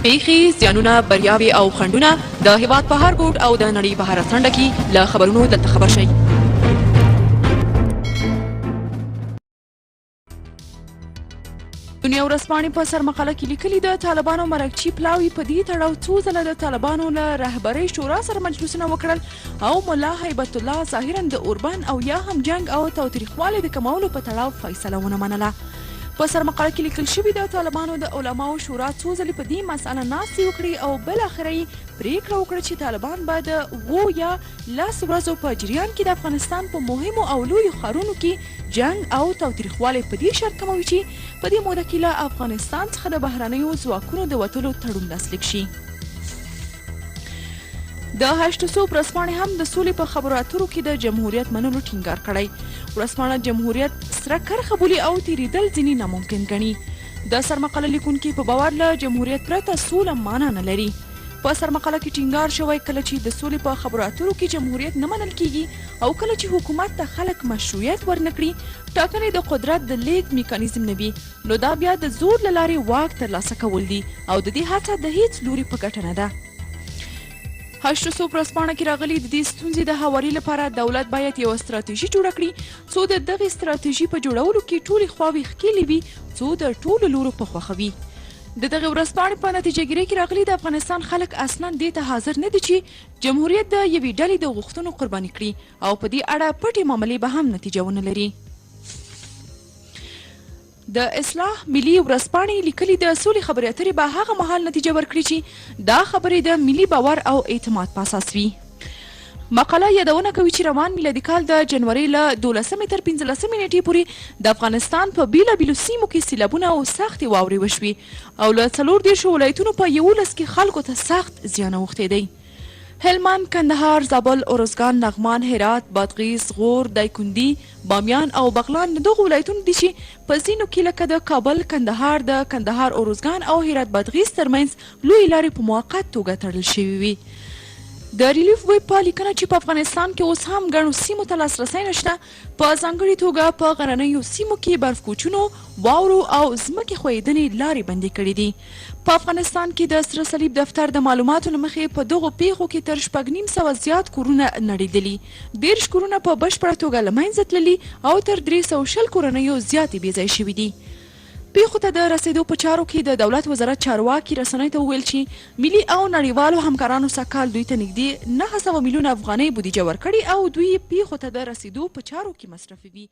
پیښې، زیانونه، بریاوې او خنډونه د هیواد په هر ګوټ او د نړۍ په هره څنډه کې له خبرونو دلته خبر شئ. دنیا ورځپاڼې په سرمقاله کې لیکلي د طالبانو مرکچي پلاوي په دې تړاو څو ځله د طالبانو له رهبرۍ شورا سره مجلسونه وکړل او ملا هیبت الله ظاهرا د اوربان او یا هم جنگ او تاوتریخوالي د کمولو په تړاو فیصله ونه منله. په سرمقاله کې لیکل شوي د طالبانو د علماو شورا څو ځلې په دې مسأله ناستې وکړي او بالاخره یې پریکړه وکړه چې طالبان به د 7 یا 10 ورځو په جریان کې د افغانستان په مهمو او لویو ښارونو کې جنگ او تاوتریخوالی په دې شرط کموي چې په دې موده کې له افغانستان څخه د بهرنیو ځواکونو د وتلو تړون لاسلیک شي. د هشتسو ورځپاڼې هم د سولې په خبرو اترو کې د جمهوریت منلو ټینګار کړی. ورځپاڼه جمهوریت سره کرښه بولي او تیریدل ځینې ناممکن ګڼي. د سرمقاله لیکونکي په باور له جمهوریت پرته سوله معنا نه لري. په سرمقاله کې ټینګار شوی کله چې د سولې په خبرو اترو کې جمهوریت نه منل کیږي او کله چې حکومت ته خلک مشروعیت ورنکړي، ټاکنې د قدرت د لیږد میکانیزم نه وي، نو دا بیا د زور له لارې واک ترلاسه کول دي او د دې هڅه د هیڅ لوري په ګټه نه ده. هشتسو ورځپاڼه کې راغلي د دې ستونزې د هواري لپاره دولت باید یوه ستراتیژي جوړه کړي څو د دغې ستراتیژي په جوړولو کې ټولې خواوې ښکېلې وي څو د ټولو لورو په خوښه وي. د دغې ورځپاڼې په نتیجه ګیرۍ کې راغلي د افغانستان خلک اصلا دې ته حاضر نه دي چې جمهوریت د یوې ډلې د غوښتنو قرباني کړي او په دې اړه پټې معاملې به هم نتیجه ونه لري. د اصلاح ملي ورځپاڼې لیکلي د سولې خبرې اترې به هغه مهال نتیجه ورکړي چې دا خبرې د ملي باور او اعتماد په اساس وي. مقاله یادونه کوي چې روان میلادي کال د جنورۍ له 12 تر 15 نیټې پورې د افغانستان په بیلابیلو سیمو کې سیلابونه او سختې واورې وشوي او له 14 ولایتونو په 11 کې خلکو ته سخت زیان اوښتی دی. هلمند، کندهار، زابل، ارزګان، لغمان، هرات، بادغیس، غور، دایکنډي، بامیان او بغلان دغه ولایتونه دي چې په ځینو کې لکه د کابل، کندهار، د کندهار، ارزګان او هرات بادغیس ترمنځ لویې لارې په موقت توګه تړل شوي وي. د ریلیف ویب په لیکنه چې په افغانستان کې اوس هم ګڼو سیمو ته لاسرسی نشته، په ځانګړې توګه په غرنیو سیمو کې برفکوچونو، واورو او ځمکې ښویېدنې لارې بندې کړي دي. په افغانستان کې د سره صلیب دفتر د معلوماتو له مخې په دغو پیښو کې تر 6,500 زیات کورونه نړېدلي، 13 کورونه په بشپړه توګه له منځه تللي او تر 320 کورنیو زیاتې بې ځای شوي دي. پیښو ته د رسېدو په چارو کې د دولت وزارت چارواکي رسنیو ته وویل چې ملي او نړیوالو همکارانو سږکال دوی ته نږدې 900 میلیونه افغانۍ بودیجه ورکړې او دوی پیښو ته د رسېدو په چارو کې مصرفوي.